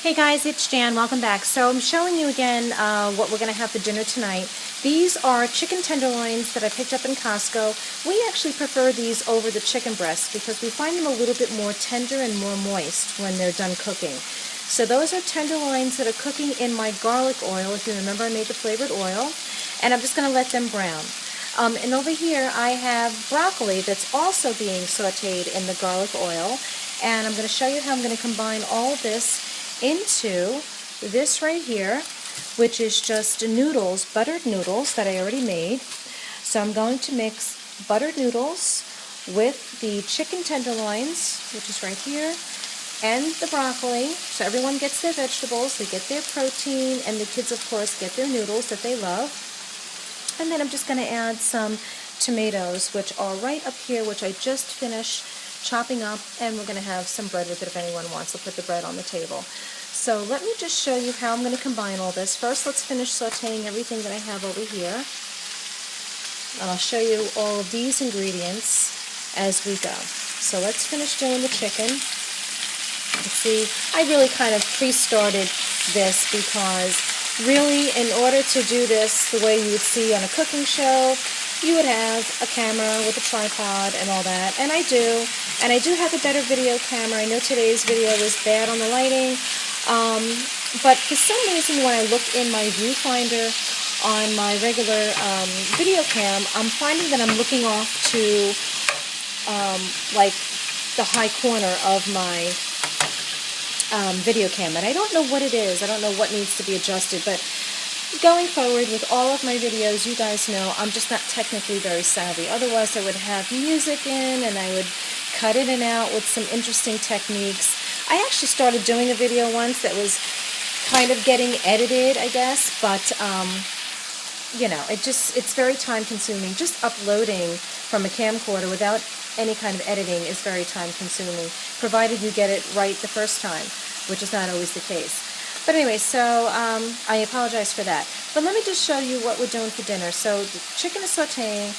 Hey guys, it's Jan. Welcome back. So I'm showing you again what we're going to have for dinner tonight. These are chicken tenderloins that I picked up in Costco. We actually prefer these over the chicken breasts because we find them a little bit more tender and more moist when they're done cooking. So those are tenderloins that are cooking in my garlic oil. If you remember, I made the flavored oil. And I'm just going to let them brown. And over here I have broccoli that's also being sauteed in the garlic oil. And I'm going to show you how I'm going to combine all this into this right here, which is just noodles, buttered noodles that I already made. So I'm going to mix buttered noodles with the chicken tenderloins, which is right here, and the broccoli. So everyone gets their vegetables, they get their protein, and the kids, of course, get their noodles that they love. And then I'm just going to add some tomatoes, which are right up here, which I just finished chopping up, and we're going to have some bread with it if anyone wants. I'll put the bread on the table. So let me just show you how I'm going to combine all this. First, let's finish sauteing everything that I have over here. And I'll show you all of these ingredients as we go. So let's finish doing the chicken. You see, I really kind of pre-started this because really, in order to do this the way you would see on a cooking show, you would have a camera with a tripod and all that, and I do. And I do have a better video camera. I know today's video is bad on the lighting, but for some reason when I look in my viewfinder on my regular video cam, I'm finding that I'm looking off to like the high corner of my video cam, and I don't know what it is. I don't know what needs to be adjusted, but going forward with all of my videos, you guys know I'm just not technically very savvy. Otherwise, I would have music in and I would cut in and out with some interesting techniques. I actually started doing a video once that was kind of getting edited, I guess, but you know, it's very time consuming. Just uploading from a camcorder without any kind of editing is very time consuming, provided you get it right the first time, which is not always the case. But anyway, so I apologize for that. But let me just show you what we're doing for dinner. So the chicken is sauteing.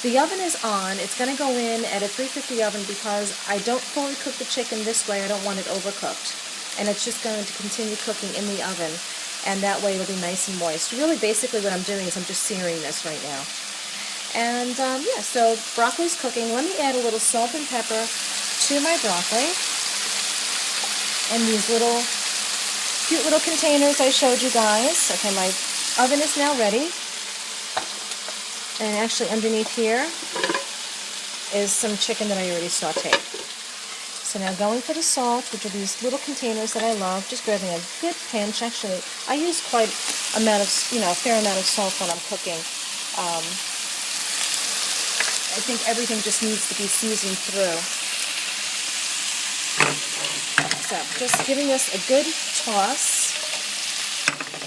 The oven is on. It's going to go in at a 350 oven because I don't fully cook the chicken this way. I don't want it overcooked. And it's just going to continue cooking in the oven. And that way it'll be nice and moist. Really, basically what I'm doing is I'm just searing this right now. And yeah, so broccoli's cooking. Let me add a little salt and pepper to my broccoli. And these little cute little containers I showed you guys. Okay, my oven is now ready. And actually underneath here is some chicken that I already sauteed. So now going for the salt, which are these little containers that I love, just grabbing a good pinch. Actually, I use quite a fair amount of salt when I'm cooking. I think everything just needs to be seasoned through. So just giving this a good toss.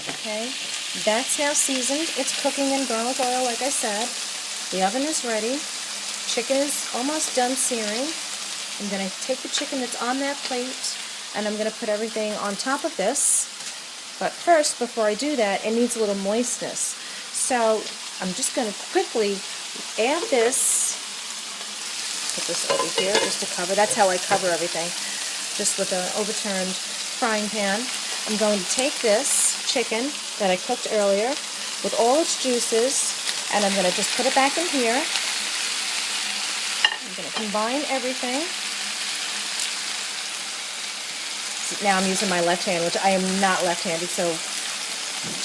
Okay, that's now seasoned. It's cooking in garlic oil, like I said. The oven is ready. Chicken is almost done searing. I'm going to take the chicken that's on that plate and I'm going to put everything on top of this. But first, before I do that, it needs a little moistness. So I'm just going to quickly add this. Put this over here just to cover. That's how I cover everything. Just with an overturned frying pan. I'm going to take this chicken that I cooked earlier with all its juices and I'm going to just put it back in here. I'm going to combine everything. Now I'm using my left hand, which I am not left-handed, so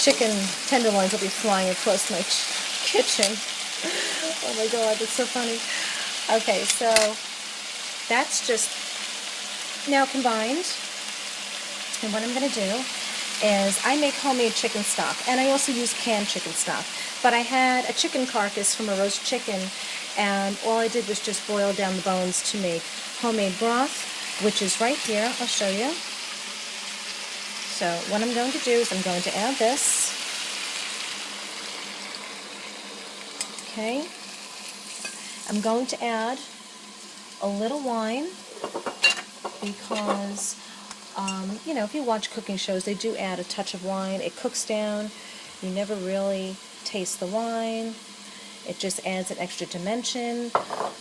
chicken tenderloins will be flying across my kitchen. Oh my God, that's so funny. Okay, so that's just now combined, and what I'm going to do is I make homemade chicken stock, and I also use canned chicken stock, but I had a chicken carcass from a roast chicken, and all I did was just boil down the bones to make homemade broth, which is right here. I'll show you. So what I'm going to do is I'm going to add this. Okay. I'm going to add a little wine because, you know, if you watch cooking shows, they do add a touch of wine. It cooks down. You never really taste the wine. It just adds an extra dimension.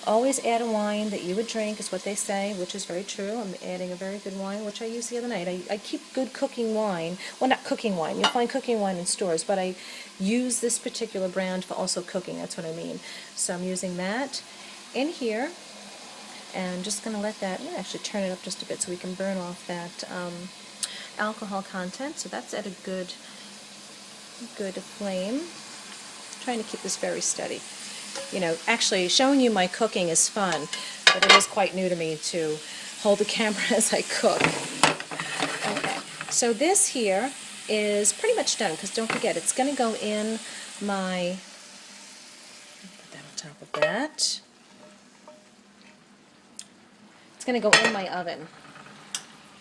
Always add a wine that you would drink, is what they say, which is very true. I'm adding a very good wine, which I used the other night. I keep good cooking wine. Well, not cooking wine. You'll find cooking wine in stores, but I use this particular brand for also cooking. That's what I mean. So I'm using that in here, and just going to let that, actually turn it up just a bit so we can burn off that alcohol content. So that's at a good flame. Trying to keep this very steady. You know, actually showing you my cooking is fun, but it is quite new to me to hold the camera as I cook. Okay, so this here is pretty much done, because don't forget, it's going to go in my, put that on top of that. It's going to go in my oven.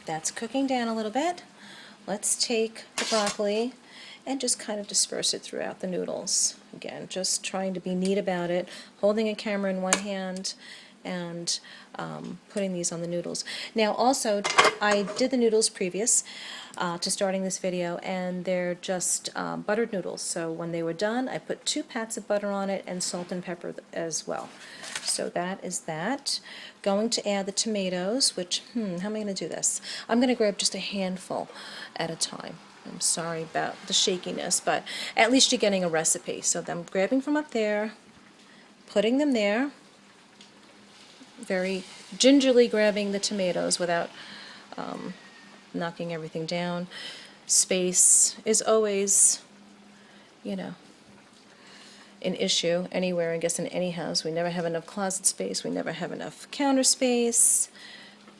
That's cooking down a little bit. Let's take the broccoli and just kind of disperse it throughout the noodles. Again, just trying to be neat about it, holding a camera in one hand and putting these on the noodles. Now also, I did the noodles previous to starting this video, and they're just buttered noodles. So when they were done, I put 2 pats of butter on it and salt and pepper as well. So that is that. Going to add the tomatoes, which, how am I going to do this? I'm going to grab just a handful at a time. I'm sorry about the shakiness, but at least you're getting a recipe. So I'm grabbing from up there, putting them there, very gingerly grabbing the tomatoes without knocking everything down. Space is always, you know, an issue anywhere, I guess, in any house. We never have enough closet space. We never have enough counter space.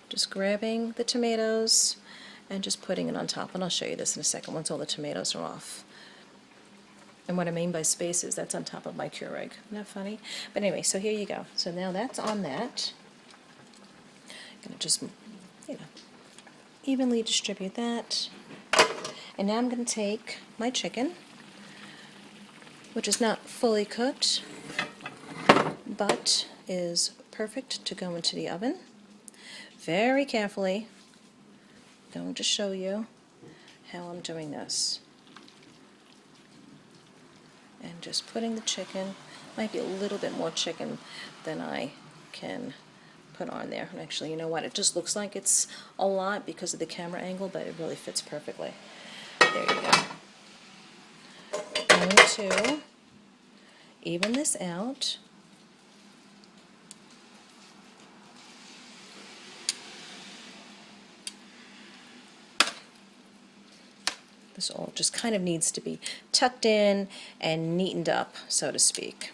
Just grabbing the tomatoes and just putting it on top. And I'll show you this in a second once all the tomatoes are off. And what I mean by space is that's on top of my Keurig. Isn't that funny? But anyway, so here you go. So now that's on that. I'm going to just, evenly distribute that. And now I'm going to take my chicken, which is not fully cooked, but is perfect to go into the oven. Very carefully, I'm going to show you how I'm doing this. And just putting the chicken, might be a little bit more chicken than I can put on there. And actually, you know what, it just looks like it's a lot because of the camera angle, but it really fits perfectly. There you go. I'm going to even this out. This all just kind of needs to be tucked in and neatened up, so to speak.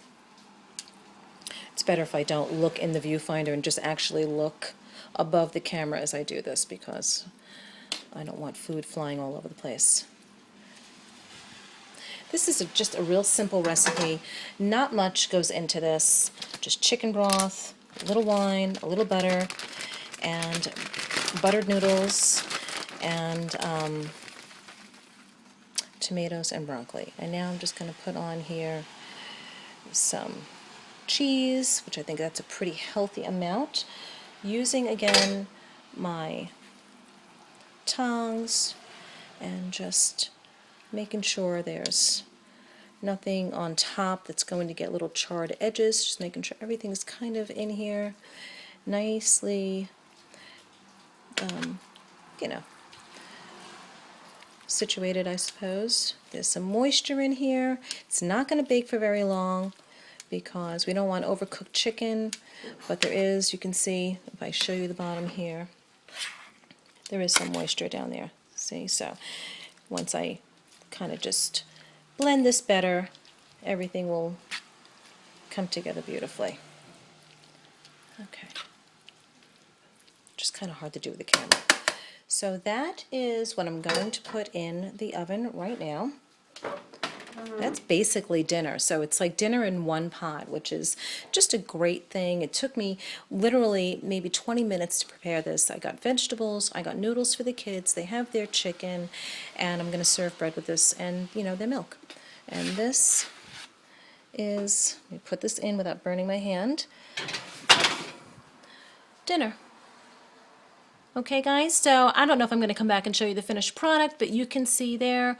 It's better if I don't look in the viewfinder and just actually look above the camera as I do this, because I don't want food flying all over the place. This is just a real simple recipe. Not much goes into this. Just chicken broth, a little wine, a little butter, and buttered noodles, and tomatoes and broccoli. And now I'm just going to put on here some cheese, which I think that's a pretty healthy amount. Using, again, my tongs and just making sure there's nothing on top that's going to get little charred edges, just making sure everything's kind of in here nicely, situated, I suppose. There's some moisture in here. It's not going to bake for very long because we don't want overcooked chicken, but there is, you can see, if I show you the bottom here, there is some moisture down there. See, so once I kind of just blend this better, everything will come together beautifully. Okay. Just kind of hard to do with the camera. So that is what I'm going to put in the oven right now. That's basically dinner. So it's like dinner in one pot, which is just a great thing. It took me literally maybe 20 minutes to prepare this. I got vegetables, I got noodles for the kids, they have their chicken, and I'm going to serve bread with this and, their milk. And this is, let me put this in without burning my hand, dinner. Okay guys, so I don't know if I'm going to come back and show you the finished product, but you can see there,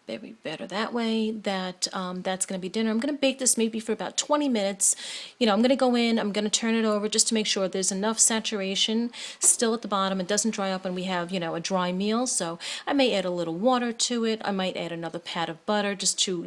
Very better that way. That's going to be dinner. I'm going to bake this maybe for about 20 minutes. I'm going to go in, I'm going to turn it over just to make sure there's enough saturation still at the bottom. It doesn't dry up when we have, a dry meal. So I may add a little water to it. I might add another pat of butter just to,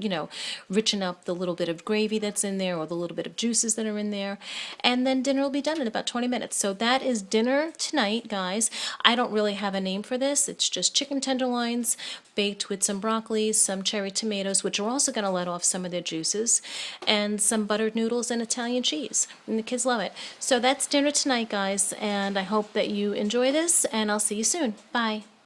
richen up the little bit of gravy that's in there or the little bit of juices that are in there. And then dinner will be done in about 20 minutes. So that is dinner tonight, guys. I don't really have a name for this. It's just chicken tenderloins baked with some broccoli, some cherry tomatoes, which are also going to let off some of their juices, and some buttered noodles and Italian cheese. And the kids love it. So that's dinner tonight, guys, and I hope that you enjoy this, and I'll see you soon. Bye.